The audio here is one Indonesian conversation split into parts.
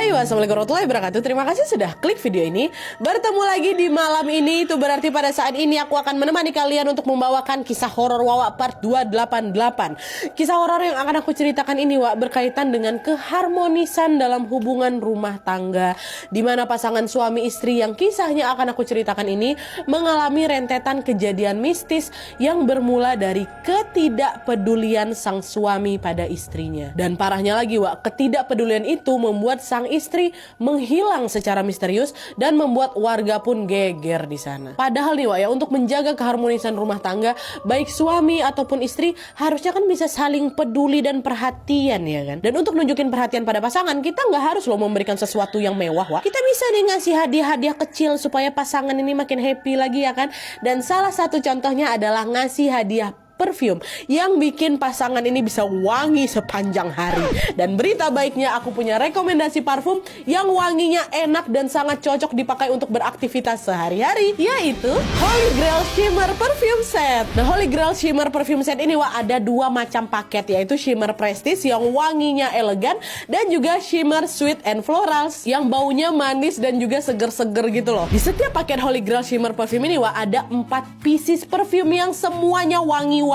Hai, wassalamualaikum warahmatullahi wabarakatuh. Terima kasih sudah klik video ini. Bertemu lagi di malam ini. Itu berarti pada saat ini aku akan menemani kalian untuk membawakan kisah horor Wawa part 288. Kisah horor yang akan aku ceritakan ini, Wak, berkaitan dengan keharmonisan dalam hubungan rumah tangga, di mana pasangan suami istri yang kisahnya akan aku ceritakan ini mengalami rentetan kejadian mistis yang bermula dari ketidakpedulian sang suami pada istrinya. Dan parahnya lagi, Wak, ketidakpedulian itu membuat sang istri menghilang secara misterius dan membuat warga pun geger di sana. Padahal nih, Wak, ya, untuk menjaga keharmonisan rumah tangga, baik suami ataupun istri harusnya kan bisa saling peduli dan perhatian, ya kan? Dan untuk nunjukin perhatian pada pasangan, kita nggak harus loh memberikan sesuatu yang mewah, Wak. Kita bisa nih ngasih hadiah-hadiah kecil supaya pasangan ini makin happy lagi, ya kan? Dan salah satu contohnya adalah ngasih hadiah perfume yang bikin pasangan ini bisa wangi sepanjang hari. Dan berita baiknya, aku punya rekomendasi parfum yang wanginya enak dan sangat cocok dipakai untuk beraktivitas sehari-hari, yaitu Holy Grail Shimmer Perfume Set. Nah, Holy Grail Shimmer Perfume Set ini, Wak, ada dua macam paket, yaitu Shimmer Prestige yang wanginya elegan dan juga Shimmer Sweet and Florals yang baunya manis dan juga seger-seger gitu loh. Di setiap paket Holy Grail Shimmer Perfume ini, Wak, ada 4 pieces perfume yang semuanya wangi.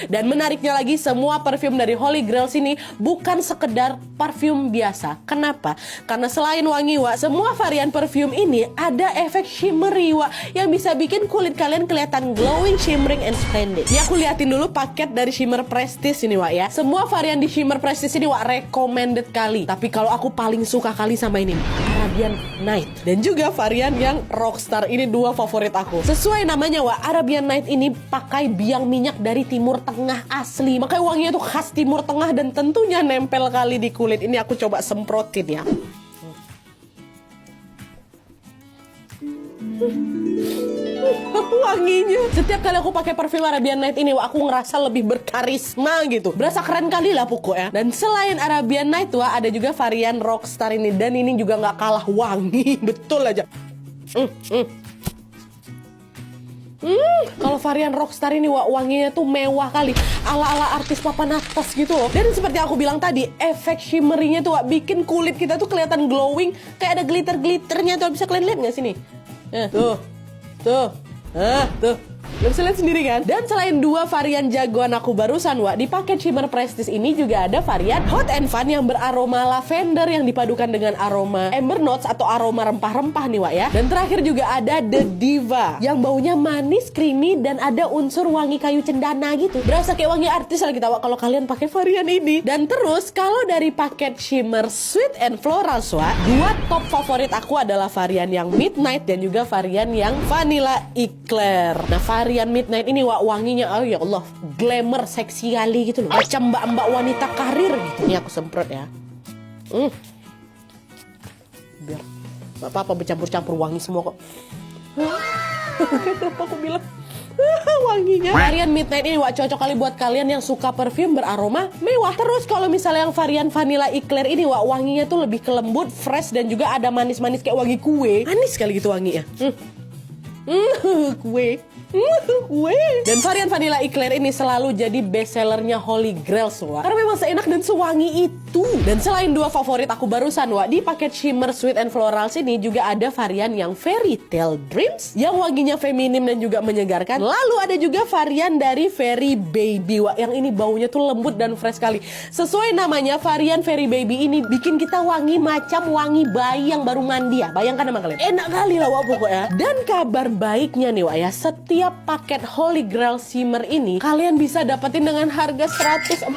Dan menariknya lagi, semua parfum dari Holy Grail sini bukan sekedar parfum biasa. Kenapa? Karena selain wangi, Wak, semua varian parfum ini ada efek shimmery, Wak, yang bisa bikin kulit kalian kelihatan glowing, shimmering, and splendid. Ini aku liatin dulu paket dari Shimmer Prestige ini, Wak, ya. Semua varian di Shimmer Prestige ini, Wak, recommended kali. Tapi kalau aku paling suka kali sama ini, Arabian Night. Dan juga varian yang Rockstar. Ini dua favorit aku. Sesuai namanya, Wak, Arabian Night ini pakai biang minyak dari Timur Tengah asli. Makanya wanginya tuh khas Timur Tengah dan tentunya nempel kali di kulit. Ini aku coba semprotin ya. Wanginya. Setiap kali aku pakai parfum Arabian Night ini, Wak, aku ngerasa lebih berkarisma gitu. Berasa keren kali lah pokoknya. Dan selain Arabian Night, Wak, ada juga varian Rockstar ini. Dan ini juga nggak kalah wangi. Betul aja. Kalau varian Rockstar ini, Wak, wanginya tuh mewah kali, ala-ala artis papan atas gitu loh. Dan seperti aku bilang tadi, efek shimmerinya tuh, Wak, bikin kulit kita tuh kelihatan glowing, kayak ada glitter-glitternya tuh. Bisa kalian lihat nggak sini? Tuh. Lo bisa lihat sendiri kan? Dan selain dua varian jagoan aku barusan, Wak, di paket Shimmer Prestige ini juga ada varian Hot and Fun yang beraroma lavender yang dipadukan dengan aroma amber notes atau aroma rempah-rempah nih, Wak, ya. Dan terakhir juga ada The Diva yang baunya manis, creamy, dan ada unsur wangi kayu cendana gitu. Berasa kayak wangi artis lah kita, Wak, kalau kalian pakai varian ini. Dan terus kalau dari paket Shimmer Sweet and Floral, Wak, dua top favorit aku adalah varian yang Midnight dan juga varian yang Vanilla Eclair. Nah, varian Midnight ini, Wak, wanginya, oh ya Allah, glamour, seksi kali gitu loh. Macam mbak-mbak wanita karir gitu. Ini aku semprot ya. Biar gak apa-apa bercampur-campur wangi semua kok. Kenapa aku bilang wanginya. Varian Midnight ini, Wak, cocok kali buat kalian yang suka parfum beraroma mewah. Terus kalau misalnya yang varian Vanilla Eclair ini, Wak, wanginya tuh lebih kelembut, fresh, dan juga ada manis-manis kayak wangi kue. Manis kali gitu wanginya. Kue. Dan varian Vanilla Eclair ini selalu jadi bestsellernya Holy Grail, Wak, karena memang seenak dan sewangi itu. Dan selain dua favorit aku barusan, Wak, di paket Shimmer Sweet and Florals ini juga ada varian yang Fairy Tale Dreams yang wanginya feminim dan juga menyegarkan. Lalu ada juga varian dari Fairy Baby, Wak, yang ini baunya tuh lembut dan fresh sekali. Sesuai namanya, varian Fairy Baby ini bikin kita wangi macam wangi bayi yang baru mandi ya. Bayangkan sama kalian. Enak kali lah, Wak, pokoknya. Dan kabar baiknya nih, Wak, ya, setiap paket Holy Grail Shimmer ini kalian bisa dapetin dengan harga 149.000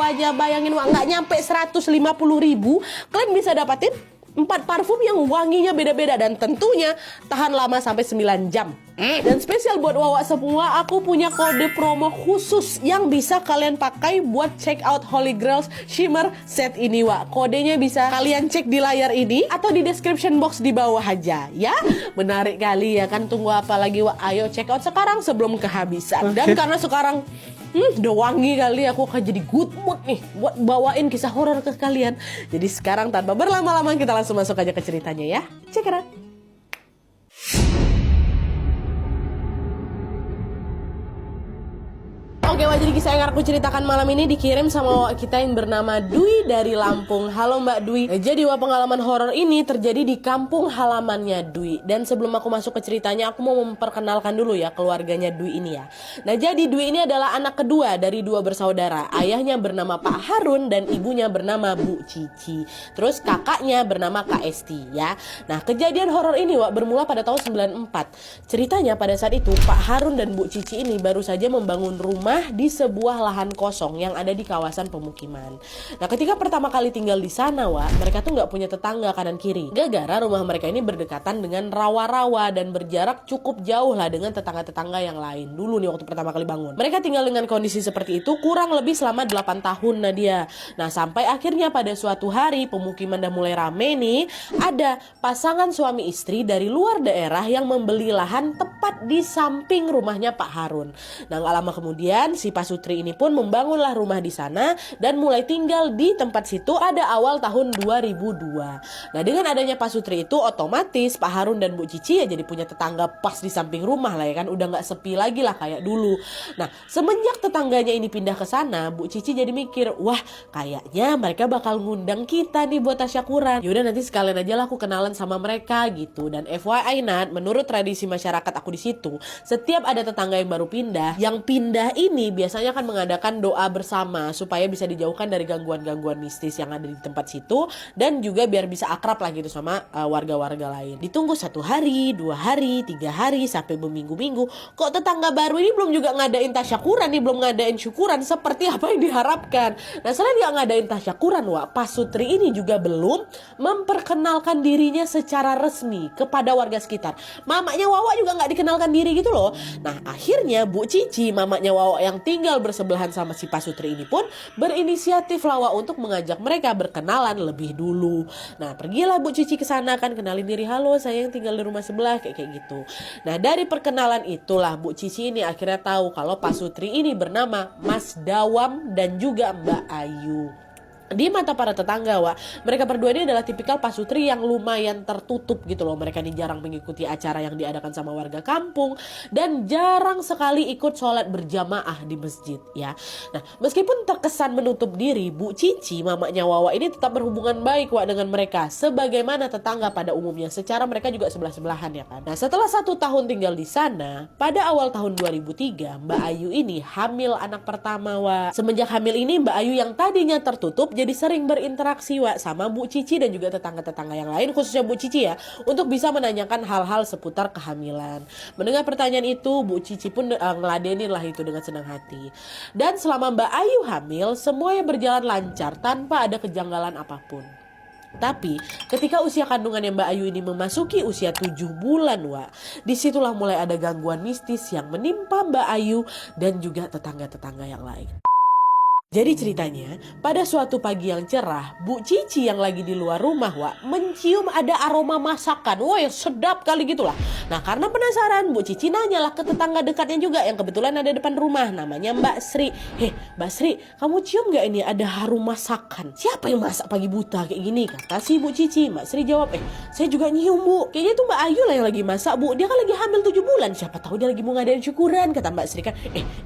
aja. Bayangin, Wak, nggak nyampe 150.000 kalian bisa dapetin 4 parfum yang wanginya beda-beda dan tentunya tahan lama sampai 9 jam. Dan spesial buat Wawa semua, aku punya kode promo khusus yang bisa kalian pakai buat check out Holy Grail Shimmer Set ini, Wak. Kodenya bisa kalian cek di layar ini atau di description box di bawah aja ya. Menarik kali ya kan? Tunggu apa lagi, Wak? Ayo check out sekarang sebelum kehabisan. Dan karena sekarang udah wangi kali, aku akan jadi good mood nih buat bawain kisah horor ke kalian. Jadi sekarang tanpa berlama-lama kita langsung masuk aja ke ceritanya ya. Check it out. Oke, Wak, jadi kisah yang aku ceritakan malam ini dikirim sama Wak kita yang bernama Dwi dari Lampung. Halo Mbak Dwi. Jadi Wak, pengalaman horor ini terjadi di kampung halamannya Dwi. Dan sebelum aku masuk ke ceritanya, aku mau memperkenalkan dulu ya keluarganya Dwi ini ya. Nah, jadi Dwi ini adalah anak kedua dari dua bersaudara. Ayahnya bernama Pak Harun dan ibunya bernama Bu Cici. Terus kakaknya bernama Kak Esti ya. Nah, kejadian horor ini Wak bermula pada tahun 94. Ceritanya pada saat itu Pak Harun dan Bu Cici ini baru saja membangun rumah di sebuah lahan kosong yang ada di kawasan pemukiman. Nah, ketika pertama kali tinggal di sana, Wak, mereka tuh nggak punya tetangga kanan kiri. Gara-gara rumah mereka ini berdekatan dengan rawa-rawa dan berjarak cukup jauh lah dengan tetangga-tetangga yang lain. Dulu nih waktu pertama kali bangun. Mereka tinggal dengan kondisi seperti itu kurang lebih selama 8 tahun Nadia. Nah, sampai akhirnya pada suatu hari pemukiman udah mulai rame nih, ada pasangan suami istri dari luar daerah yang membeli lahan tepat di samping rumahnya Pak Harun. Nah, gak lama kemudian si Pak Sutri ini pun membangunlah rumah di sana dan mulai tinggal di tempat situ ada awal tahun 2002. Nah, dengan adanya Pak Sutri itu otomatis Pak Harun dan Bu Cici ya jadi punya tetangga pas di samping rumah lah ya kan, udah gak sepi lagi lah kayak dulu. Nah, semenjak tetangganya ini pindah ke sana, Bu Cici jadi mikir, wah kayaknya mereka bakal ngundang kita nih buat tasyakuran. Yaudah nanti sekalian aja lah aku kenalan sama mereka gitu. Dan FYI Nat, menurut tradisi masyarakat aku di situ, setiap ada tetangga yang baru pindah, yang pindah ini biasanya akan mengadakan doa bersama supaya bisa dijauhkan dari gangguan-gangguan mistis yang ada di tempat situ dan juga biar bisa akrab lah gitu sama warga-warga lain. Ditunggu 1 hari, 2 hari, 3 hari sampai berminggu-minggu. Kok tetangga baru ini belum juga ngadain tasyakuran nih, belum ngadain syukuran seperti apa yang diharapkan. Nah, selain dia ngadain tasyakuran, Wak, Pak Sutri ini juga belum memperkenalkan dirinya secara resmi kepada warga sekitar. Mamanya Wawa juga nggak dikenalkan diri gitu loh. Nah, akhirnya Bu Cici, mamanya Wawa yang tinggal bersebelahan sama si Pak Sutri ini pun berinisiatif Wawa untuk mengajak mereka berkenalan lebih dulu. Nah, pergilah Bu Cici ke sana kan, kenalin diri, halo saya yang tinggal di rumah sebelah kayak gitu. Nah, dari perkenalan itulah Bu Cici ini akhirnya tahu kalau Pak Sutri ini bernama Mas Dawam dan juga Mbak Ayu. Di mata para tetangga, Wak, mereka berdua ini adalah tipikal Pak Sutri yang lumayan tertutup gitu loh. Mereka ini jarang mengikuti acara yang diadakan sama warga kampung dan jarang sekali ikut sholat berjamaah di masjid ya. Nah, meskipun terkesan menutup diri, Bu Cici, mamanya Wawa ini tetap berhubungan baik, Wak, dengan mereka sebagaimana tetangga pada umumnya. Secara mereka juga sebelah-sebelahan ya kan. Nah, setelah 1 tahun tinggal di sana, pada awal tahun 2003, Mbak Ayu ini hamil anak pertama, Wak. Semenjak hamil ini, Mbak Ayu yang tadinya tertutup jadi sering berinteraksi, Wak, sama Bu Cici dan juga tetangga-tetangga yang lain, khususnya Bu Cici ya, untuk bisa menanyakan hal-hal seputar kehamilan. Mendengar pertanyaan itu, Bu Cici pun ngeladenin lah itu dengan senang hati. Dan selama Mbak Ayu hamil, semuanya berjalan lancar tanpa ada kejanggalan apapun. Tapi ketika usia kandungannya Mbak Ayu ini memasuki usia 7 bulan, Wak, disitulah mulai ada gangguan mistis yang menimpa Mbak Ayu dan juga tetangga-tetangga yang lain. Jadi ceritanya, pada suatu pagi yang cerah, Bu Cici yang lagi di luar rumah, Wak, mencium ada aroma masakan. Wah, yang sedap kali gitulah. Nah, karena penasaran, Bu Cici nanyalah ke tetangga dekatnya juga yang kebetulan ada depan rumah, namanya Mbak Sri. Heh, Mbak Sri, kamu cium gak ini ada harum masakan? Siapa yang masak pagi buta kayak gini? Kata si Bu Cici. Mbak Sri jawab, saya juga nyium, Bu. Kayaknya tuh Mbak Ayu lah yang lagi masak, Bu. Dia kan lagi hamil 7 bulan. Siapa tahu dia lagi mau ngadain syukuran, kata Mbak Sri kan.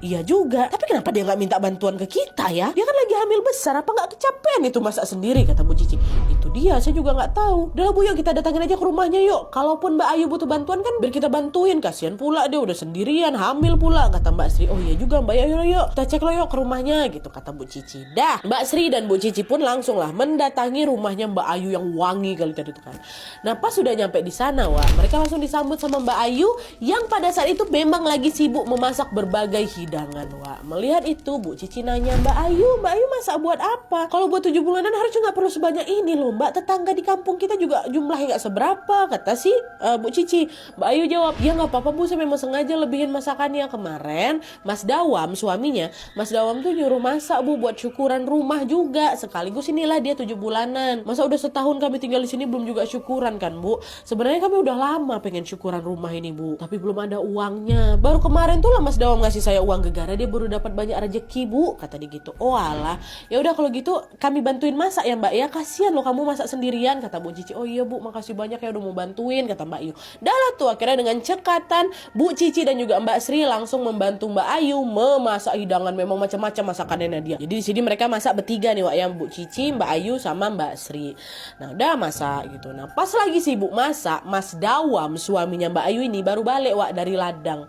Iya juga. Tapi kenapa dia gak minta bantuan ke kita ya? Dia kan lagi hamil besar, apa nggak kecapean itu masak sendiri, kata Bu Cici. Itu dia, saya juga nggak tahu. Udah Bu, yuk kita datangin aja ke rumahnya yuk. Kalaupun Mbak Ayu butuh bantuan kan biar kita bantuin, kasihan pula dia udah sendirian hamil pula, kata Mbak Sri. Oh iya juga Mbak, yuk kita cek lo yuk ke rumahnya gitu, kata Bu Cici. Dah, Mbak Sri dan Bu Cici pun langsung lah mendatangi rumahnya Mbak Ayu yang wangi kali tadi itu kan. Nah, pas sudah nyampe di sana, Wak, mereka langsung disambut sama Mbak Ayu yang pada saat itu memang lagi sibuk memasak berbagai hidangan, Wak. Melihat itu, Bu Cici nanya, Mbak Ayu masak buat apa? Kalau buat 7 bulanan harusnya nggak perlu sebanyak ini loh, Mbak. Tetangga di kampung kita juga jumlahnya nggak seberapa, kata si Bu Cici. Mbak Ayu jawab, ya nggak apa-apa Bu, saya memang sengaja lebihin masakannya. Kemarin Mas Dawam, suaminya, Mas Dawam tuh nyuruh masak Bu buat syukuran rumah juga. Sekaligus inilah dia 7 bulanan. Masa udah setahun kami tinggal di sini belum juga syukuran kan Bu? Sebenarnya kami udah lama pengen syukuran rumah ini Bu, tapi belum ada uangnya. Baru kemarin tuh lah Mas Dawam ngasih saya uang gegara, dia baru dapat banyak rezeki Bu, kata dia gitu. Oh alah, ya udah kalau gitu kami bantuin masak ya Mbak ya, kasihan loh kamu masak sendirian, kata Bu Cici. Oh iya Bu, makasih banyak ya udah mau bantuin, kata Mbak Ayu. Dah lah tuh, akhirnya dengan cekatan Bu Cici dan juga Mbak Sri langsung membantu Mbak Ayu memasak hidangan. Memang macam-macam masakannya dia. Jadi di sini mereka masak bertiga nih Wak, yang Bu Cici, Mbak Ayu sama Mbak Sri. Nah udah masak gitu. Nah pas lagi sibuk masak, Mas Dawam suaminya Mbak Ayu ini baru balik Wak dari ladang.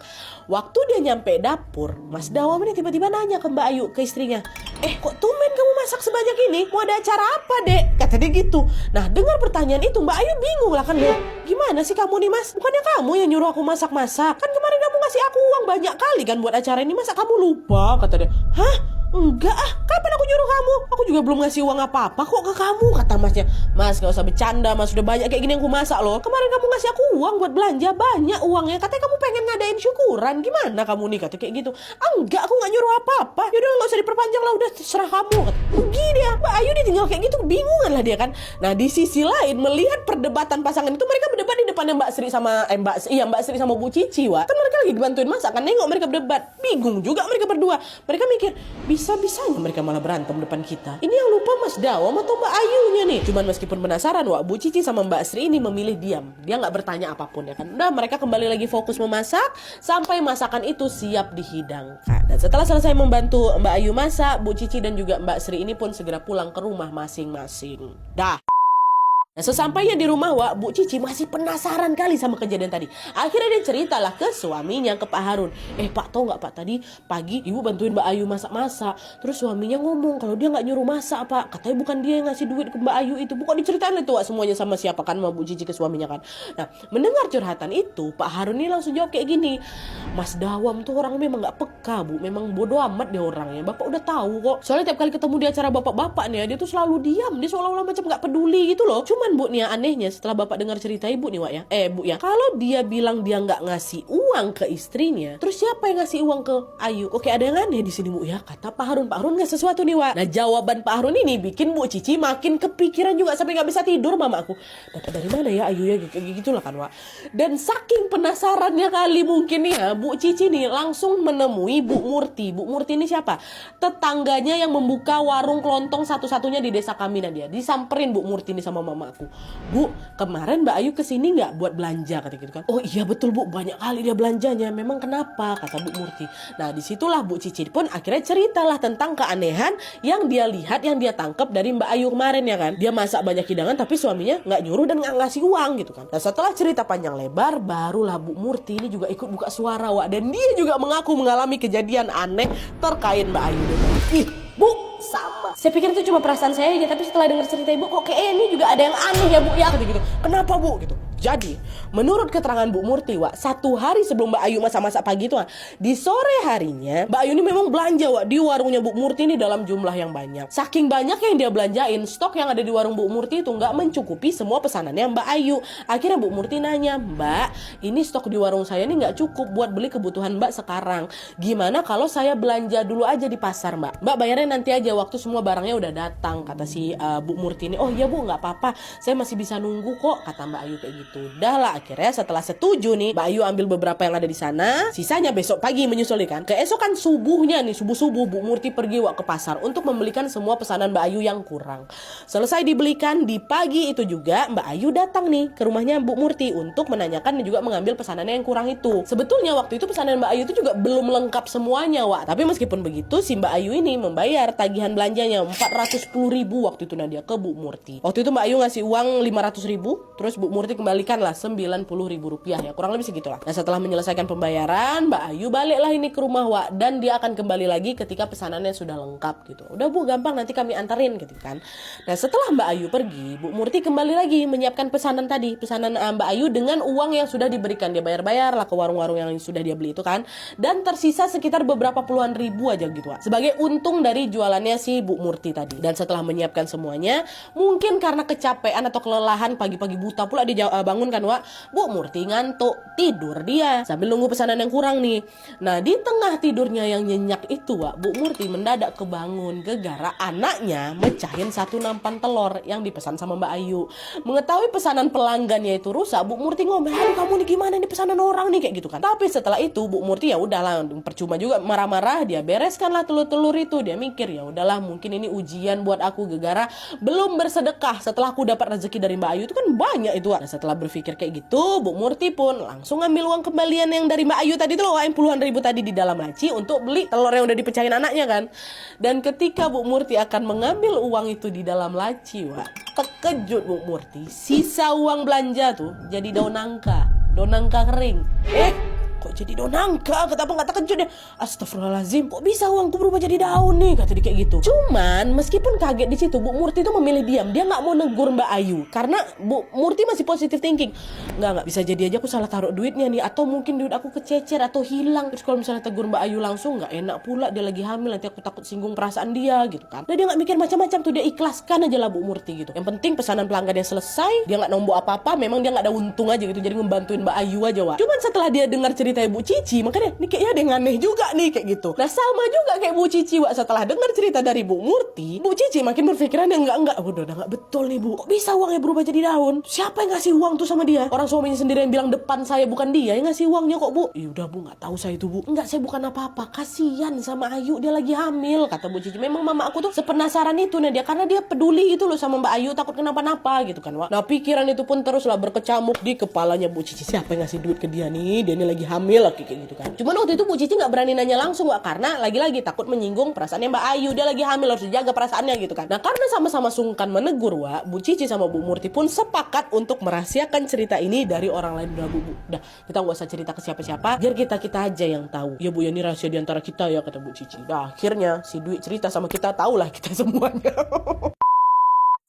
Waktu dia nyampe dapur, Mas Dawam ini tiba-tiba nanya ke Mbak Ayu, ke istrinya, kok tumben kamu masak sebanyak ini? Mau ada acara apa dek? Kata dia gitu. Nah dengar pertanyaan itu Mbak Ayu bingung lah kan. Gimana sih kamu nih Mas? Bukannya kamu yang nyuruh aku masak-masak? Kan kemarin kamu ngasih aku uang banyak kali kan buat acara ini. Masa kamu lupa? Kata dia. Hah? Enggak kapan aku nyuruh kamu? Aku juga belum ngasih uang apa-apa kok ke kamu, kata Masnya. Mas gak usah bercanda Mas, sudah banyak kayak gini yang aku masak loh. Kemarin kamu ngasih aku uang buat belanja, banyak uangnya. Katanya kamu pengen ngadain syukuran. Gimana kamu nih? Kata kayak gitu. Enggak, aku gak nyuruh apa-apa. Yaudah gak usah diperpanjang lah, udah terserah kamu. Pergi dia. Mbak Ayu ditinggal kayak gitu, bingungan lah dia kan. Nah di sisi lain, melihat perdebatan pasangan itu, mereka berdebat di depannya Mbak Sri sama Mbak Sri sama Bu Cici Wak. Kan mereka lagi dibantuin masak kan, nengok mereka berdebat. Bingung juga mereka berdua. Mereka mikir, bisa-bisanya mereka malah berantem depan kita. Ini yang lupa Mas Dawam atau Mbak Ayunya nih? Cuman meskipun penasaran Wak, Bu Cici sama Mbak Sri ini memilih diam. Dia gak bertanya apapun ya kan. Udah mereka kembali lagi fokus memasak sampai masakan itu siap dihidangkan. Dan setelah selesai membantu Mbak Ayu masak, Bu Cici dan juga Mbak Sri ini pun segera pulang ke rumah masing-masing. Dah. Nah sesampainya di rumah Wak, Bu Cici masih penasaran kali sama kejadian tadi. Akhirnya dia ceritalah ke suaminya, ke Pak Harun. Pak tahu gak Pak, tadi pagi ibu bantuin Mbak Ayu masak-masak. Terus suaminya ngomong kalau dia gak nyuruh masak Pak. Katanya bukan dia yang ngasih duit ke Mbak Ayu itu. Bukan diceritain itu Wak semuanya sama siapa kan, sama Bu Cici ke suaminya kan. Nah mendengar curhatan itu, Pak Harun ini langsung jawab kayak gini. Mas Dawam tuh orang memang gak peka Bu. Memang bodoh amat dia orangnya. Bapak udah tahu kok. Soalnya tiap kali ketemu di acara bapak-bapak nih, dia tuh selalu diam. Dia seolah-olah macam gak peduli gitu loh. Cuman Bu nih anehnya setelah bapak dengar cerita ibu nih Wak ya, Bu ya, kalau dia bilang dia nggak ngasih uang ke istrinya, terus siapa yang ngasih uang ke Ayu? Oke ada yang aneh di sini Bu ya, kata Pak Harun. Pak Harun nggak sesuatu nih Wak. Nah jawaban Pak Harun ini bikin Bu Cici makin kepikiran juga sampai nggak bisa tidur. Mama aku dapat dari mana ya Ayu ya, kayak gitulah kan Wak. Dan saking penasarannya kali mungkin ya, Bu Cici nih langsung menemui Bu Murti. Bu Murti ini siapa? Tetangganya yang membuka warung kelontong satu-satunya di desa kami. Nah dia disamperin Bu Murti ini sama mama aku. Bu, kemarin Mbak Ayu kesini nggak buat belanja, kata gitu kan. Oh iya betul Bu, banyak kali dia belanjanya. Memang kenapa, kata Bu Murti. Nah disitulah Bu Cici pun akhirnya ceritalah tentang keanehan yang dia lihat, yang dia tangkap dari Mbak Ayu kemarin ya kan. Dia masak banyak hidangan tapi suaminya nggak nyuruh dan nggak ngasih uang gitu kan. Nah setelah cerita panjang lebar, barulah Bu Murti ini juga ikut buka suara Wak. Dan dia juga mengaku mengalami kejadian aneh terkait Mbak Ayu. Ih Bu, sama. Saya pikir itu cuma perasaan saya aja, tapi setelah dengar cerita ibu kok kayak ini juga ada yang aneh ya Bu ya, gitu. Kenapa Bu gitu? Jadi, menurut keterangan Bu Murti Wak, satu hari sebelum Mbak Ayu masak-masak pagi itu di sore harinya Mbak Ayu ini memang belanja Wak di warungnya Bu Murti ini dalam jumlah yang banyak. Saking banyak yang dia belanjain, stok yang ada di warung Bu Murti itu nggak mencukupi semua pesanannya Mbak Ayu. Akhirnya Bu Murti nanya, Mbak, ini stok di warung saya ini nggak cukup buat beli kebutuhan Mbak sekarang. Gimana kalau saya belanja dulu aja di pasar Mbak? Mbak bayarnya nanti aja waktu semua barangnya udah datang, kata si Bu Murti ini. Oh iya Bu, nggak apa-apa, saya masih bisa nunggu kok, kata Mbak Ayu kayak gitu. Udah lah, akhirnya setelah setuju nih Mbak Ayu ambil beberapa yang ada di sana, sisanya besok pagi menyusul kan. Keesokan subuhnya nih, subuh-subuh Bu Murti pergi Wak ke pasar untuk membelikan semua pesanan Mbak Ayu yang kurang. Selesai dibelikan, di pagi itu juga Mbak Ayu datang nih ke rumahnya Bu Murti untuk menanyakan dan juga mengambil pesanannya yang kurang itu. Sebetulnya waktu itu pesanan Mbak Ayu itu juga belum lengkap semuanya Wak. Tapi meskipun begitu si Mbak Ayu ini membayar tagihan belanjanya 410.000 waktu itu Nadia ke Bu Murti. Waktu itu Mbak Ayu ngasih uang 500.000, terus Bu Murti kembalikanlah 90.000 rupiah ya, kurang lebih segitulah. Nah setelah menyelesaikan pembayaran, Mbak Ayu baliklah ini ke rumah Wak, dan dia akan kembali lagi ketika pesanannya sudah lengkap gitu. Udah Bu, gampang, nanti kami anterin gitu kan. Nah setelah Mbak Ayu pergi, Bu Murti kembali lagi menyiapkan pesanan tadi, pesanan Mbak Ayu dengan uang yang sudah diberikan. Dia bayar-bayar lah ke warung-warung yang sudah dia beli itu kan, dan tersisa sekitar beberapa puluhan ribu aja gitu Wak, sebagai untung dari jualannya si Bu Murti tadi. Dan setelah menyiapkan semuanya, mungkin karena kecapean atau kelelahan, pagi-pagi buta pula dia bangun kan Wak. Bu Murti ngantuk, tidur dia sambil nunggu pesanan yang kurang nih. Nah di tengah tidurnya yang nyenyak itu Wak, Bu Murti mendadak kebangun gara-gara anaknya mecahin satu nampan telur yang dipesan sama Mbak Ayu. Mengetahui pesanan pelanggannya itu rusak, Bu Murti ngomel, aduh kamu nih gimana nih pesanan orang nih kayak gitu kan. Tapi setelah itu Bu Murti ya udahlah, percuma juga marah-marah, dia bereskanlah telur-telur itu. Dia mikir ya udahlah mungkin ini ujian buat aku gara-gara belum bersedekah setelah aku dapat rezeki dari Mbak Ayu itu kan banyak itu. Nah, setelah berpikir kayak gitu, Bu Murti pun langsung ambil uang kembalian yang dari Mbak Ayu tadi tuh loh, yang puluhan ribu tadi di dalam laci untuk beli telur yang udah dipecahin anaknya kan. Dan ketika Bu Murti akan mengambil uang itu di dalam laci, Wak, terkejut Bu Murti, sisa uang belanja tuh jadi daun nangka kering. Kok jadi daun nangka? Kenapa nggak terkejut ya? Astagfirullahaladzim, kok bisa uangku berubah jadi daun nih? Kata dia kayak gitu. Cuman meskipun kaget di situ, Bu Murti itu memilih diam. Dia nggak mau negur Mbak Ayu karena Bu Murti masih positive thinking. Nggak bisa jadi aja aku salah taruh duitnya nih, atau mungkin duit aku kececer atau hilang. Terus kalau misalnya tegur Mbak Ayu langsung nggak enak pula, dia lagi hamil, nanti aku takut singgung perasaan dia gitu kan. Dan dia nggak mikir macam-macam tuh, dia ikhlaskan aja lah Bu Murti gitu. Yang penting pesanan pelanggan yang selesai, dia nggak nombok apa-apa. Memang dia nggak ada untung aja gitu, jadi ngebantuin Mbak Ayu aja Wak. Cuman setelah dia dengar cerita Bu Cici, makanya nih kayaknya ada yang aneh juga nih kayak gitu. Nah sama juga kayak Bu Cici Wak, setelah dengar cerita dari Bu Murti, Bu Cici makin berpikiran yang enggak, udah nggak betul nih Bu. Kok bisa uangnya berubah jadi daun? Siapa yang ngasih uang tuh sama dia? Orang suaminya sendiri yang bilang depan saya, bukan dia yang ngasih uangnya kok Bu. Ya udah Bu, nggak tahu saya itu Bu. Enggak, saya bukan apa-apa. Kasihan sama Ayu, dia lagi hamil, kata Bu Cici. Memang mama aku tuh sepenasaran itu nih dia, karena dia peduli itu loh sama Mbak Ayu, takut kenapa-napa gitu kan Wak. Nah pikiran itu pun teruslah berkecamuk di kepalanya Bu Cici. Siapa yang ngasih duit ke dia nih? Dia ini lagi hamil kayak gitu kan. Cuman waktu itu Bu Cici nggak berani nanya langsung Wak, karena lagi-lagi takut menyinggung perasaannya Mbak Ayu, dia lagi hamil harus dijaga perasaannya gitu kan. Nah karena sama-sama sungkan menegur Wak, Bu Cici sama Bu Murti pun sepakat untuk merahasiakan cerita ini dari orang lain. Udah Bu, udah kita nggak usah cerita ke siapa-siapa, biar kita aja yang tahu. Ya Bu, ya ini rahasia diantara kita ya, kata Bu Cici. Nah akhirnya si Dwi cerita sama kita, tahulah kita semuanya.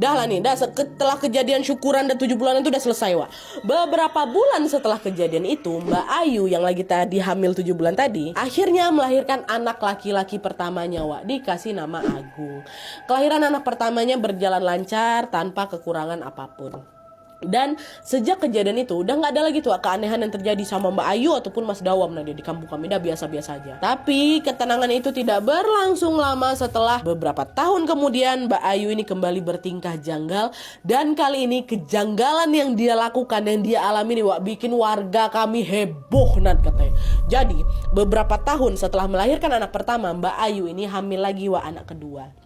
Dah lah nih, setelah kejadian syukuran dan 7 bulanan itu udah selesai Wak. Beberapa bulan setelah kejadian itu, Mbak Ayu yang lagi tadi hamil 7 bulan tadi akhirnya melahirkan anak laki-laki pertamanya Wak, dikasih nama Agung. Kelahiran anak pertamanya berjalan lancar tanpa kekurangan apapun. Dan sejak kejadian itu udah nggak ada lagi tuh keanehan yang terjadi sama Mbak Ayu ataupun Mas Dawam. Nah dia di kampung kami udah biasa-biasa aja. Tapi ketenangan itu tidak berlangsung lama. Setelah beberapa tahun kemudian Mbak Ayu ini kembali bertingkah janggal. Dan kali ini kejanggalan yang dia lakukan, yang dia alami nih Wak, bikin warga kami heboh Nat katanya. Jadi beberapa tahun setelah melahirkan anak pertama, Mbak Ayu ini hamil lagi Wak, anak kedua.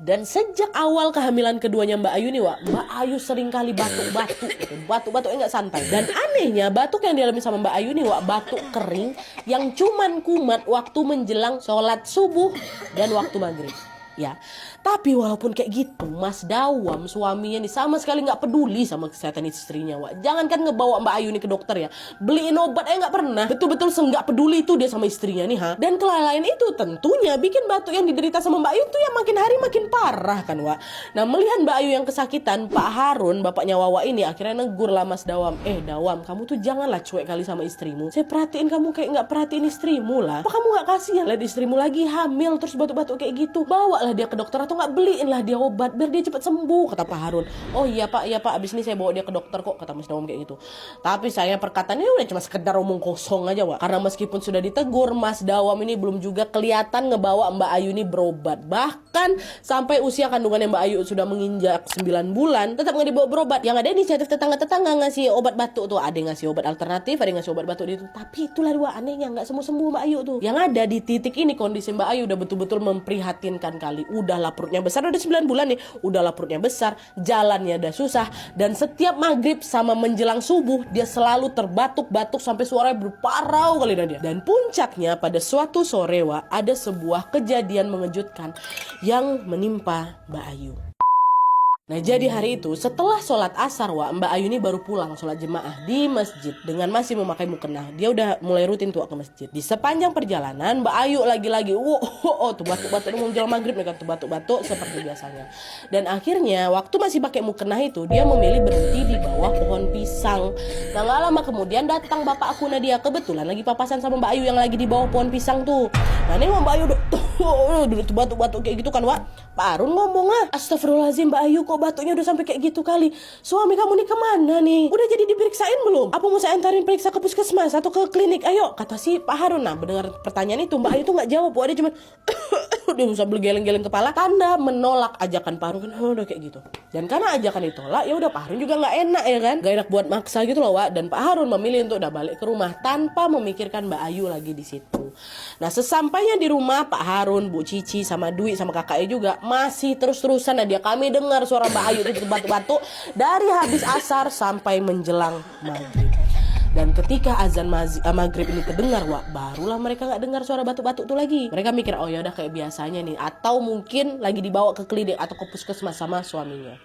Dan sejak awal kehamilan keduanya Mbak Ayu nih Wak, Mbak Ayu sering kali batuk-batuk gitu. Batuk-batuknya gak santai. Dan anehnya batuk yang dialami sama Mbak Ayu nih Wak, batuk kering yang cuman kumat waktu menjelang sholat subuh dan waktu maghrib. Ya, tapi walaupun kayak gitu, Mas Dawam suaminya nih sama sekali nggak peduli sama kesehatan istrinya Wak. Jangankan ngebawa Mbak Ayu nih ke dokter ya, beliin obat nggak pernah. Betul-betul senggak peduli itu dia sama istrinya nih ha. Dan kelalaian itu tentunya bikin batuk yang diderita sama Mbak Ayu tuh ya makin hari makin parah kan Wak. Nah melihat Mbak Ayu yang kesakitan, Pak Harun bapaknya Wawa ini akhirnya negur lah Mas Dawam. Dawam, kamu tuh janganlah cuek kali sama istrimu. Saya perhatiin kamu kayak nggak perhatiin istrimu lah. Apa kamu nggak kasihan lihat istrimu lagi hamil terus batuk-batuk kayak gitu? Bawa dia ke dokter atau nggak beliin lah dia obat biar dia cepat sembuh, kata Pak Harun. Oh iya Pak, abis ini saya bawa dia ke dokter kok, kata Mas Dawam kayak gitu. Tapi saya perkataannya udah cuma sekedar omong kosong aja Wak, karena meskipun sudah ditegur, Mas Dawam ini belum juga kelihatan ngebawa Mbak Ayu ini berobat. Bahkan sampai usia kandungannya Mbak Ayu sudah menginjak 9 bulan tetap nggak dibawa berobat. Yang ada inisiatif tetangga-tetangga ngasih obat batuk tuh, ada yang ngasih obat alternatif, ada yang ngasih obat batuk itu. Tapi itulah dua anehnya, nggak sembuh Mbak Ayu tuh. Yang ada di titik ini kondisi Mbak Ayu udah betul-betul memprihatinkan kali. Udahlah perutnya besar, udah 9 bulan nih, udahlah perutnya besar, jalannya udah susah, dan setiap maghrib sama menjelang subuh dia selalu terbatuk-batuk sampai suaranya berparau kali dia. Dan puncaknya pada suatu sore Wak, ada sebuah kejadian mengejutkan yang menimpa Mbak Ayu. Nah jadi hari itu setelah sholat asar Wak, Mbak Ayu ini baru pulang sholat jemaah di masjid dengan masih memakai mukena. Dia udah mulai rutin tuh ke masjid. Di sepanjang perjalanan Mbak Ayu lagi-lagi tuh batuk-batuk mau menjelang maghrib nih kan, tuh batuk-batuk seperti biasanya. Dan akhirnya waktu masih pakai mukena itu dia memilih berhenti di bawah pohon pisang. Nah gak lama kemudian datang bapak aku Nadia, kebetulan lagi papasan sama Mbak Ayu yang lagi di bawah pohon pisang tuh. Nah ini Mbak Ayu duduk batuk-batuk kayak gitu kan, Wak. Pak Harun ngomong, astagfirullahaladzim Mbak Ayu, kok batuknya udah sampai kayak gitu kali. Suami kamu nih kemana nih? Udah jadi diperiksain belum? Apa mau saya antarin periksa ke puskesmas atau ke klinik? Ayo, kata si Pak Harun. Nah, mendengar pertanyaan itu Mbak Ayu tuh nggak jawab, Wak. Dia cuma udah usah geleng-geleng kepala, tanda menolak ajakan Pak Harun kan. Udah kayak gitu. Dan karena ajakan ditolak, ya udah Pak Harun juga nggak enak ya kan, nggak enak buat maksa gitu loh, Wak. Dan Pak Harun memilih untuk udah balik ke rumah tanpa memikirkan Mbak Ayu lagi di situ. Nah, sesampainya di rumah, Pak Harun, Bu Cici, sama Dwi, sama kakaknya juga masih terus-terusan dia kami dengar suara Mbak Ayu itu batuk-batuk dari habis asar sampai menjelang maghrib. Dan ketika azan maghrib ini kedengar, Wak, barulah mereka nggak dengar suara batuk-batuk tuh lagi. Mereka mikir, oh ya udah kayak biasanya nih, atau mungkin lagi dibawa ke klinik atau ke puskesmas sama suaminya.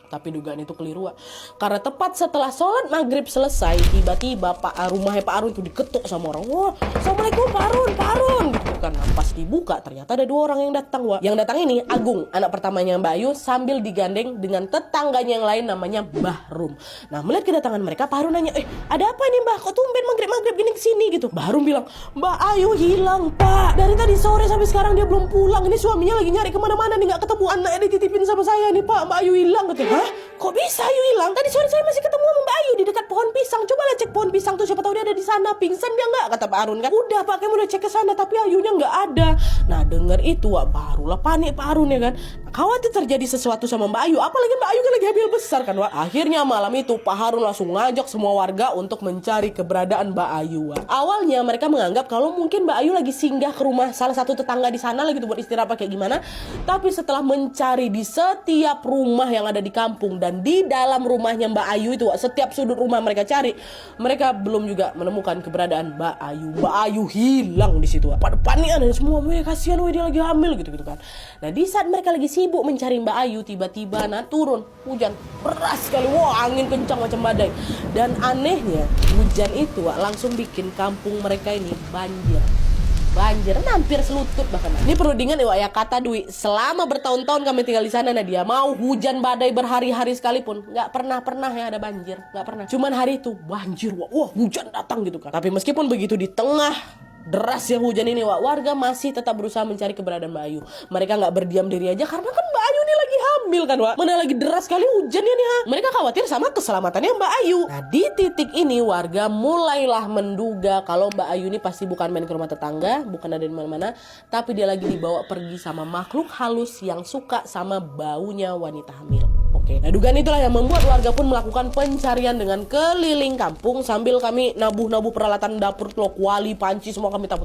Tapi dugaan itu keliru, Wak. Karena tepat setelah sholat maghrib selesai, tiba-tiba rumahnya Pak Harun itu diketuk sama orang. Wah, assalamualaikum Pak Harun, Pak Harun gitu kan. Nah, pas dibuka ternyata ada 2 orang yang datang, Wak. Yang datang ini Agung, anak pertamanya Mbak Ayu, sambil digandeng dengan tetangganya yang lain namanya Mbah Rum. Nah, melihat kedatangan mereka, Pak Harun nanya, ada apa nih Mbah? Kok tumben maghrib gini kesini gitu? Mbah Rum bilang, Mbak Ayu hilang Pak. Dari tadi sore sampai sekarang dia belum pulang. Ini suaminya lagi nyari kemana-mana nih, nggak ketemu, anaknya dititipin sama saya nih Pak. Mbak Ayu hilang gitu. Hah? Kok bisa Ayu hilang? Tadi sore saya masih ketemu sama Mbak Ayu di dekat pohon pisang. Cobalah cek pohon pisang tuh, siapa tahu dia ada di sana. Pingsan dia nggak? Kata Pak Harun kan. Udah Pak, kamu udah cek ke sana tapi Ayunya nggak ada. Nah, denger itu, Wak, barulah panik Pak Harun ya kan. Khawatir terjadi sesuatu sama Mbak Ayu, apalagi Mbak Ayu kan lagi hamil besar kan, Wak. Akhirnya malam itu Pak Harun langsung ngajak semua warga untuk mencari keberadaan Mbak Ayu, Wak. Awalnya mereka menganggap kalau mungkin Mbak Ayu lagi singgah ke rumah salah satu tetangga di sana lagi tuh buat istirahat kayak gimana. Tapi setelah mencari di setiap rumah yang ada di kampung dan di dalam rumahnya Mbak Ayu itu, Wak, setiap sudut rumah mereka cari, mereka belum juga menemukan keberadaan Mbak Ayu. Mbak Ayu hilang di situ, Wak. Pada panikan dan semua, kasihan dia lagi hamil gitu kan. Nah, di saat mereka lagi sibuk mencari Mbak Ayu, tiba-tiba turun hujan deras sekali. Wah, angin kencang macam badai. Dan anehnya, hujan itu, Wak, langsung bikin kampung mereka ini banjir, hampir selutut bahkan. Ini perlu diingat ya, Wak, ya, kata Dwi, selama bertahun-tahun kami tinggal di sana, dia mau hujan badai berhari-hari sekalipun nggak pernah ya ada banjir, nggak pernah. Cuman hari itu banjir, Wak. Wah, hujan datang gitu kan. Tapi meskipun begitu, di tengah derasnya hujan ini, Wak, warga masih tetap berusaha mencari keberadaan Mbak Ayu. Mereka nggak berdiam diri aja karena kan Mbak Ayu ini lagi hamil kan, Wak. Mana lagi deras sekali hujannya nih, ha. Mereka khawatir sama keselamatannya Mbak Ayu. Nah, di titik ini warga mulailah menduga kalau Mbak Ayu ini pasti bukan main ke rumah tetangga, bukan ada di mana-mana, tapi dia lagi dibawa pergi sama makhluk halus yang suka sama baunya wanita hamil. Oke, nah dugaan itulah yang membuat warga pun melakukan pencarian dengan keliling kampung sambil kami nabuh peralatan dapur, kuali, panci, semua kami dang.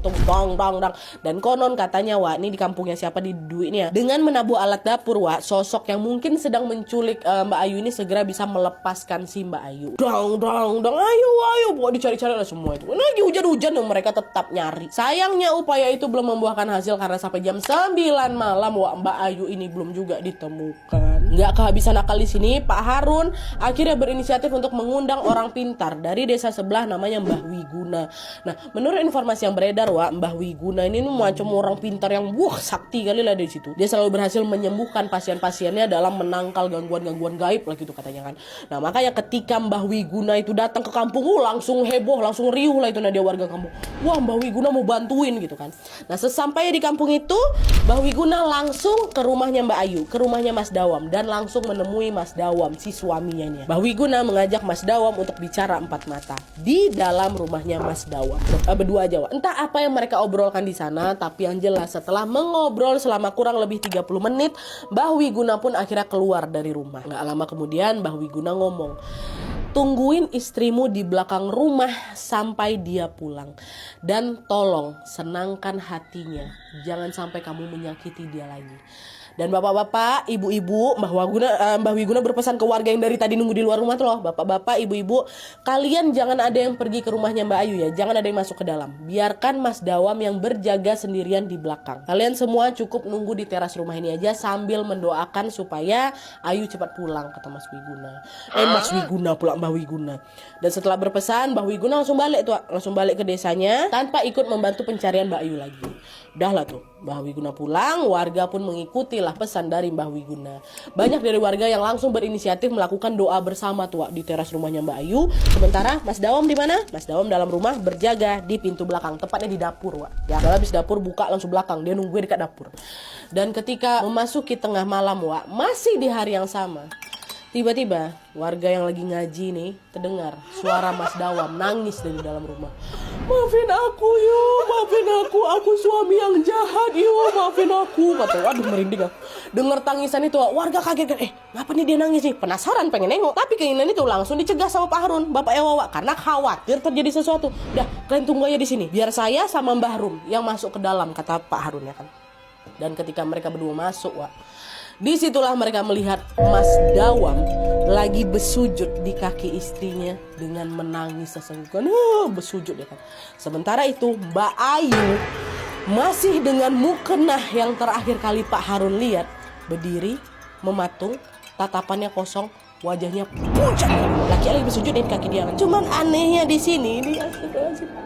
Dan konon katanya, Wak, ini di kampungnya siapa di Dwi ini ya, dengan menabuh alat dapur, Wak, sosok yang mungkin sedang menculik Mbak Ayu ini segera bisa melepaskan si Mbak Ayu. Ayo, buat dicari-cari lah semua itu. Lagi hujan-hujan dan mereka tetap nyari. Sayangnya upaya itu belum membuahkan hasil karena sampai jam 9 malam, Wak, Mbak Ayu ini belum juga ditemukan. Nggak kehabisan akal di sini, Pak Harun akhirnya berinisiatif untuk mengundang orang pintar dari desa sebelah namanya Mbah Wiguna. Nah, menurut informasi yang beredar, Wak, Mbah Wiguna ini macam orang pintar yang sakti kali lah di situ. Dia selalu berhasil menyembuhkan pasien-pasiennya dalam menangkal gangguan-gangguan gaib lah gitu katanya kan. Nah, makanya ketika Mbah Wiguna itu datang ke kampung, langsung heboh, langsung riuh lah itu dia warga kampung. Wah, Mbah Wiguna mau bantuin gitu kan. Nah, sesampainya di kampung itu, Mbah Wiguna langsung ke rumahnya Mbak Ayu, ke rumahnya Mas Dawam, dan langsung menemui Mas Dawam, si suaminya nih. Mbah Wiguna mengajak Mas Dawam untuk bicara 4 mata di dalam rumahnya Mas Dawam. Berdua aja, Wak. Entah apa yang mereka obrolkan di sana, tapi yang jelas setelah mengobrol selama kurang lebih 30 menit, Mbah Wiguna pun akhirnya keluar dari rumah. Nggak lama kemudian Mbah Wiguna ngomong, tungguin istrimu di belakang rumah sampai dia pulang. Dan tolong senangkan hatinya, jangan sampai kamu menyakiti dia lagi. Dan bapak-bapak, ibu-ibu, Mbah Wiguna berpesan ke warga yang dari tadi nunggu di luar rumah tuh loh. Bapak-bapak, ibu-ibu, kalian jangan ada yang pergi ke rumahnya Mbak Ayu ya. Jangan ada yang masuk ke dalam. Biarkan Mas Dawam yang berjaga sendirian di belakang. Kalian semua cukup nunggu di teras rumah ini aja sambil mendoakan supaya Ayu cepat pulang, kata Mas Wiguna. Mas Wiguna pula, Mbah Wiguna. Dan setelah berpesan, Mbah Wiguna langsung balik ke desanya tanpa ikut membantu pencarian Mbak Ayu lagi. Udahlah tuh. Mbah Wiguna pulang, warga pun mengikutilah pesan dari Mbah Wiguna. Banyak dari warga yang langsung berinisiatif melakukan doa bersama tuh di teras rumahnya Mbak Ayu. Sementara Mas Dawam di mana? Mas Dawam dalam rumah berjaga di pintu belakang, tepatnya di dapur, Wak. Ya, kalau habis dapur buka langsung belakang, dia nungguin dekat dapur. Dan ketika memasuki tengah malam, Wak, masih di hari yang sama, tiba-tiba warga yang lagi ngaji nih terdengar suara Mas Dawam nangis dari dalam rumah. Maafin aku yo, maafin aku suami yang jahat yo, maafin aku. Kata, waduh merinding aku. Dengar tangisan itu, warga kaget kan, ngapa nih dia nangis nih? Penasaran pengen nengok, tapi keinginan itu langsung dicegah sama Pak Harun, Bapak Wawa, karena khawatir terjadi sesuatu. Udah, kalian tunggu aja di sini, biar saya sama Mbah Rum yang masuk ke dalam, kata Pak Harun ya kan. Dan ketika mereka berdua masuk, Wak, disitulah mereka melihat Mas Dawam lagi bersujud di kaki istrinya dengan menangis sesenggukan, bersujud ya kan. Sementara itu Mbak Ayu masih dengan mukenah yang terakhir kali Pak Harun lihat, berdiri mematung, tatapannya kosong, wajahnya pucat. Laki lagi bersujud di kaki dia kan. Cuman anehnya di sini,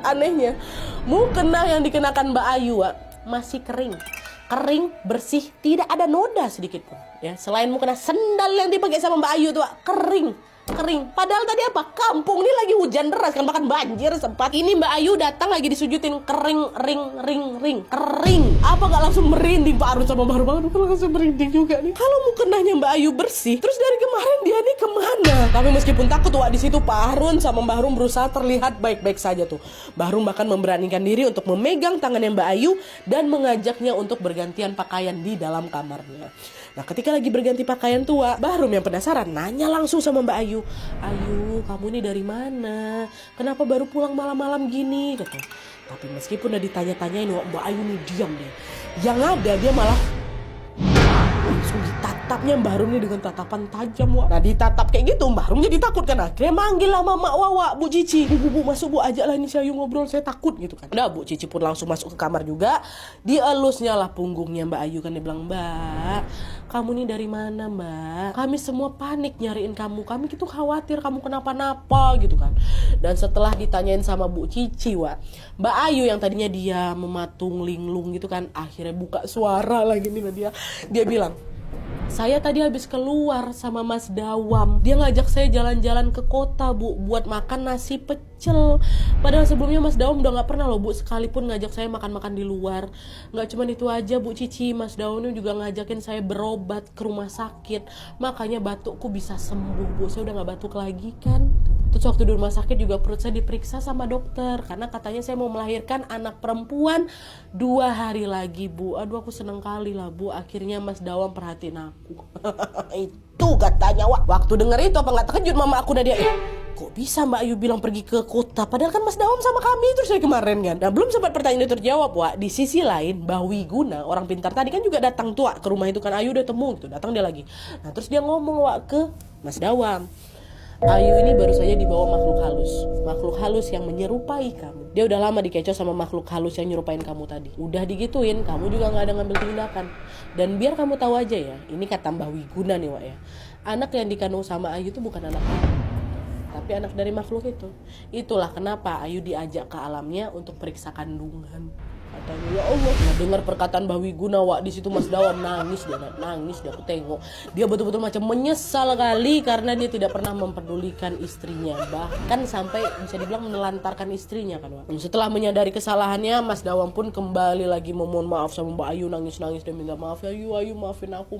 anehnya mukenah yang dikenakan Mbak Ayu, Wak, masih kering, bersih, tidak ada noda sedikit pun ya. Selain mukena sendal yang dipakai sama Mbak Ayu tuh kering. Padahal tadi apa? Kampung ini lagi hujan deras kan, bahkan banjir sempat. Ini Mbak Ayu datang lagi disujutin kering. Apa gak langsung merinding Pak Harun sama Mbak Harun? Aduh, langsung merinding juga nih. Kalau mukenahnya Mbak Ayu bersih, terus dari kemarin dia nih kemana? Tapi meskipun takut, Wak, di situ Pak Harun sama Mbak Harun berusaha terlihat baik-baik saja tuh. Mbak Harun bahkan memberanikan diri untuk memegang tangannya Mbak Ayu dan mengajaknya untuk bergantian pakaian di dalam kamarnya. Nah, ketika lagi berganti pakaian tua, Mbah Rum yang penasaran nanya langsung sama Mbak Ayu, "Ayu, kamu ini dari mana? Kenapa baru pulang malam-malam gini?" Gitu. Tapi meskipun udah ditanya-tanyain, Mbak Ayu nih diam deh. Yang ada dia malah langsung ditatapnya Mbah Rum ini dengan tatapan tajam, Wak. Nah, ditatap kayak gitu Mbah Rum jadi takut kan. Akhirnya manggil lah Mama Wawa, Bu Cici. Bu, masuk Bu, ajak lah ini saya ngobrol, saya takut gitu kan. Udah, Bu Cici pun langsung masuk ke kamar juga. Dielusnya lah punggungnya Mbak Ayu kan. Dia bilang, "Mbak, kamu nih dari mana, Mbak? Kami semua panik nyariin kamu. Kami gitu khawatir kamu kenapa-napa gitu kan." Dan setelah ditanyain sama Bu Cici, Wak, Mbak Ayu yang tadinya dia mematung linglung gitu kan, akhirnya buka suara lagi nih dia. Dia bilang, "Saya tadi habis keluar sama Mas Dawam. Dia ngajak saya jalan-jalan ke kota, Bu, buat makan nasi pecel. Padahal sebelumnya Mas Dawam udah gak pernah loh, Bu, sekalipun ngajak saya makan-makan di luar. Gak cuman itu aja, Bu Cici, Mas Dawam ini juga ngajakin saya berobat ke rumah sakit. Makanya batukku bisa sembuh, Bu. Saya udah gak batuk lagi kan. Terus waktu di rumah sakit juga perut saya diperiksa sama dokter, karena katanya saya mau melahirkan anak perempuan 2 hari lagi, Bu. Aduh, aku seneng kali lah, Bu. Akhirnya Mas Dawam perhatiin aku." Itu katanya, Wak. Waktu denger itu apa gak terkejut mama aku dan dia, kok bisa Mbak Ayu bilang pergi ke kota? Padahal kan Mas Dawam sama kami terus dari kemarin kan. Nah, belum sempat pertanyaan itu terjawab, Wak. Di sisi lain, Mbah Wiguna, orang pintar tadi kan juga datang tuh, Wak, ke rumah itu kan. Ayu udah temu gitu, datang dia lagi. Nah, terus dia ngomong, Wak, ke Mas Dawam, "Ayu ini baru saja dibawa makhluk halus yang menyerupai kamu. Dia udah lama dikecoh sama makhluk halus yang nyerupain kamu tadi. Udah digituin, kamu juga gak ada ngambil tindakan. Dan biar kamu tahu aja ya, ini kata Mbah Wiguna nih, Wak, ya, anak yang dikandung sama Ayu itu bukan anak kamu, tapi anak dari makhluk itu. Itulah kenapa Ayu diajak ke alamnya untuk periksa kandungan." Katanya, ya Allah, nah, dengar perkataan Mbah Wiguna, Wak, di situ Mas Dawam nangis dia aku tengok. Dia betul-betul macam menyesal kali karena dia tidak pernah mempedulikan istrinya, bahkan sampai bisa dibilang menelantarkan istrinya kan, Wak. Setelah menyadari kesalahannya, Mas Dawam pun kembali lagi memohon maaf sama Mbak Ayu, nangis-nangis dan minta maaf, "Ayu, maafin aku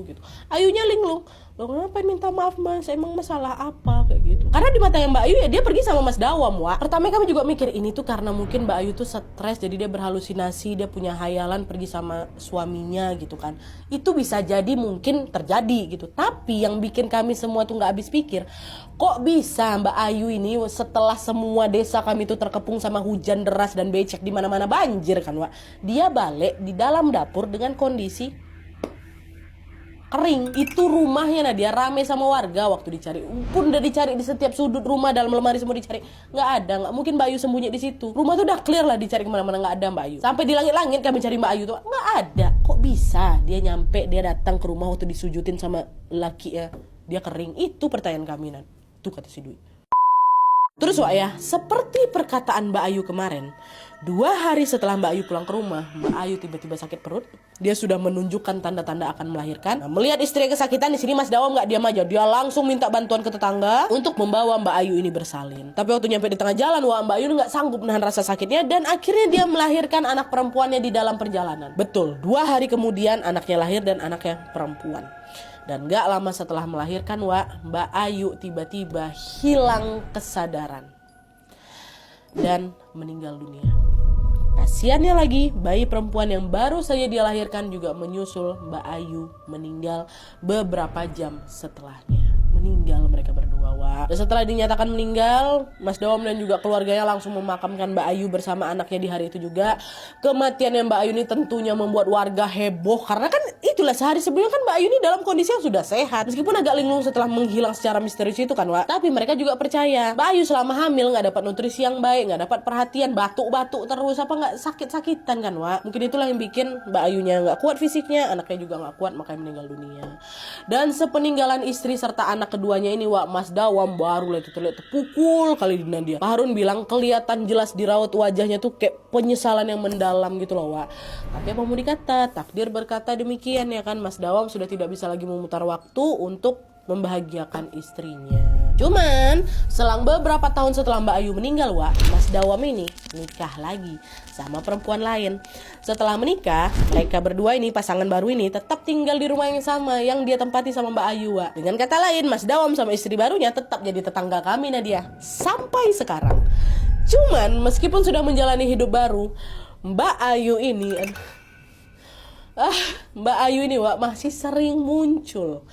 gitu." Ayunya linglung, "Loh, kenapa minta maaf, Mas? Emang masalah apa?" Kayak gitu. Karena di mata yang Mbak Ayu ya dia pergi sama Mas Dawam, Wak. Pertama kami juga mikir ini tuh karena mungkin Mbak Ayu tuh stres, jadi dia berhalusinasi, dia punya hayalan pergi sama suaminya gitu kan. Itu bisa jadi mungkin terjadi gitu. Tapi yang bikin kami semua tuh gak habis pikir, kok bisa Mbak Ayu ini setelah semua desa kami tuh terkepung sama hujan deras dan becek di mana-mana banjir kan, Wak. Dia balik di dalam dapur dengan kondisi kering. Itu rumahnya, nah dia rame sama warga waktu dicari. Pun udah dicari di setiap sudut rumah, dalam lemari semua dicari, nggak ada. Nggak mungkin Mbak Ayu sembunyi di situ. Rumah tuh udah clear lah, dicari kemana-mana nggak ada Mbak Ayu. Sampai di langit-langit kami cari Mbak Ayu tuh nggak ada. Kok bisa dia nyampe, dia datang ke rumah waktu disujutin sama laki ya, dia kering? Itu pertanyaan kami, Nan. Tuh kata si Dwi. Terus Wak ya, seperti perkataan Mbak Ayu kemarin, 2 hari setelah Mbak Ayu pulang ke rumah, Mbak Ayu tiba-tiba sakit perut. Dia sudah menunjukkan tanda-tanda akan melahirkan. Nah, melihat istri kesakitan, di sini Mas Dawam nggak diam aja. Dia langsung minta bantuan ke tetangga untuk membawa Mbak Ayu ini bersalin. Tapi waktu nyampe di tengah jalan, Wak, Mbak Ayu nggak sanggup menahan rasa sakitnya dan akhirnya dia melahirkan anak perempuannya di dalam perjalanan. Betul, 2 hari kemudian anaknya lahir dan anaknya perempuan. Dan gak lama setelah melahirkan, Wak, Mbak Ayu tiba-tiba hilang kesadaran dan meninggal dunia. Kasiannya lagi, bayi perempuan yang baru saja dia lahirkan juga menyusul Mbak Ayu meninggal beberapa jam setelahnya. Meninggal mereka berdua, Wak. Dan setelah dinyatakan meninggal, Mas Dawam dan juga keluarganya langsung memakamkan Mbak Ayu bersama anaknya di hari itu juga. Kematiannya Mbak Ayu ini tentunya membuat warga heboh, karena kan itulah sehari sebelumnya kan Mbak Ayu ini dalam kondisi yang sudah sehat. Meskipun agak linglung setelah menghilang secara misterius itu kan, Wak. Tapi mereka juga percaya Mbak Ayu selama hamil nggak dapat nutrisi yang baik, nggak dapat perhatian, batuk-batuk terus, apa nggak sakit-sakitan kan, Wak. Mungkin itulah yang bikin Mbak Ayunya nggak kuat fisiknya, anaknya juga nggak kuat, makanya meninggal dunia. Dan sepeninggalan istri serta anak keduanya ini, Wak, Mas Dawam baru terlihat terpukul kali di Nadia. Pak Harun bilang kelihatan jelas di raut wajahnya tuh kayak penyesalan yang mendalam gitu loh, Wak. Tapi apa mau dikata, takdir berkata demikian ya kan. Mas Dawam sudah tidak bisa lagi memutar waktu untuk membahagiakan istrinya. Cuman selang beberapa tahun setelah Mbak Ayu meninggal, Wak, Mas Dawam ini nikah lagi sama perempuan lain. Setelah menikah, mereka berdua ini, pasangan baru ini, tetap tinggal di rumah yang sama yang dia tempati sama Mbak Ayu, Wak. Dengan kata lain, Mas Dawam sama istri barunya tetap jadi tetangga kami, Nadia, sampai sekarang. Cuman meskipun sudah menjalani hidup baru, Mbak Ayu ini Mbak Ayu ini, Wak, masih sering muncul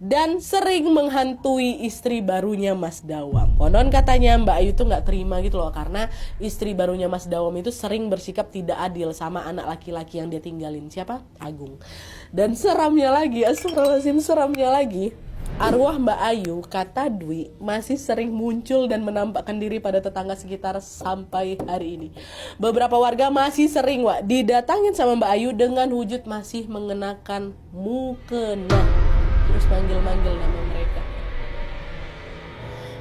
dan sering menghantui istri barunya Mas Dawam. Konon katanya Mbak Ayu tuh nggak terima gitu loh, karena istri barunya Mas Dawam itu sering bersikap tidak adil sama anak laki-laki yang dia tinggalin. Siapa? Agung. Dan seramnya lagi, astagfirullahaladzim, seramnya lagi, arwah Mbak Ayu, kata Dwi, masih sering muncul dan menampakkan diri pada tetangga sekitar sampai hari ini. Beberapa warga masih sering, Wak, didatangin sama Mbak Ayu dengan wujud masih mengenakan mukena. Terus manggil-manggil nama mereka.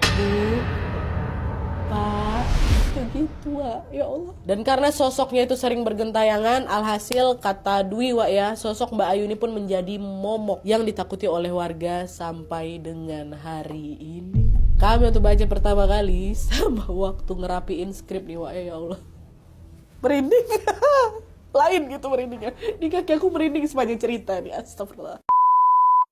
Bu, Pak, gitu, Wak, ya Allah. Dan karena sosoknya itu sering bergentayangan, alhasil kata Dwi, Wak, ya, sosok Mbak Ayu ini pun menjadi momok yang ditakuti oleh warga sampai dengan hari ini. Kami waktu baca pertama kali sama waktu ngerapiin skrip nih, Wak, ya Allah, merinding. Lain gitu merindingnya. Di kaki aku merinding sepanjang cerita nih, astagfirullah.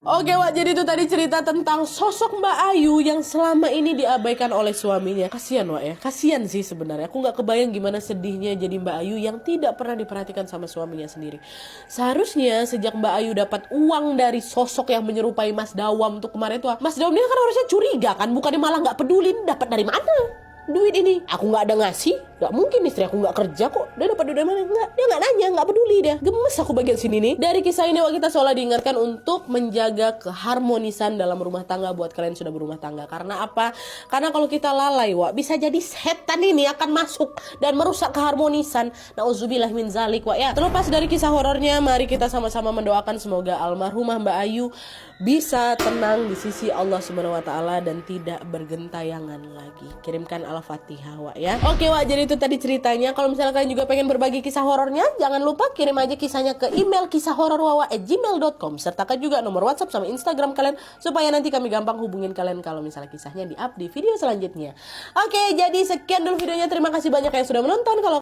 Oke, Wak, jadi itu tadi cerita tentang sosok Mbak Ayu yang selama ini diabaikan oleh suaminya. Kasian, Wak, ya, kasian sih sebenarnya. Aku gak kebayang gimana sedihnya jadi Mbak Ayu yang tidak pernah diperhatikan sama suaminya sendiri. Seharusnya sejak Mbak Ayu dapat uang dari sosok yang menyerupai Mas Dawam tuh kemarin tuh, Mas Dawam dia kan harusnya curiga kan, bukannya malah gak peduli dapat dari mana duit ini. Aku nggak ada ngasih, nggak mungkin istri aku nggak kerja kok, dia dapat duit dari mana? Nggak, dia nggak nanya, nggak peduli dia. Gemes aku bagian sini nih. Dari kisah ini, Wak, kita seolah diingatkan untuk menjaga keharmonisan dalam rumah tangga buat kalian sudah berumah tangga. Karena apa? Karena kalau kita lalai, Wak, bisa jadi setan ini akan masuk dan merusak keharmonisan. Nauzubillah min zalik, Wak, ya. Terlepas dari kisah horornya, mari kita sama-sama mendoakan semoga almarhumah Mbak Ayu bisa tenang di sisi Allah Subhanahu wa taala dan tidak bergentayangan lagi. Kirimkan Al-Fatihah, Wak, ya. Oke, Wak, jadi itu tadi ceritanya. Kalau misalnya kalian juga pengen berbagi kisah horornya, jangan lupa kirim aja kisahnya ke email kisahhororwawa@gmail.com. sertakan juga nomor WhatsApp sama Instagram kalian supaya nanti kami gampang hubungin kalian kalau misalnya kisahnya di-up di video selanjutnya. Oke, jadi sekian dulu videonya. Terima kasih banyak yang sudah menonton. Kalau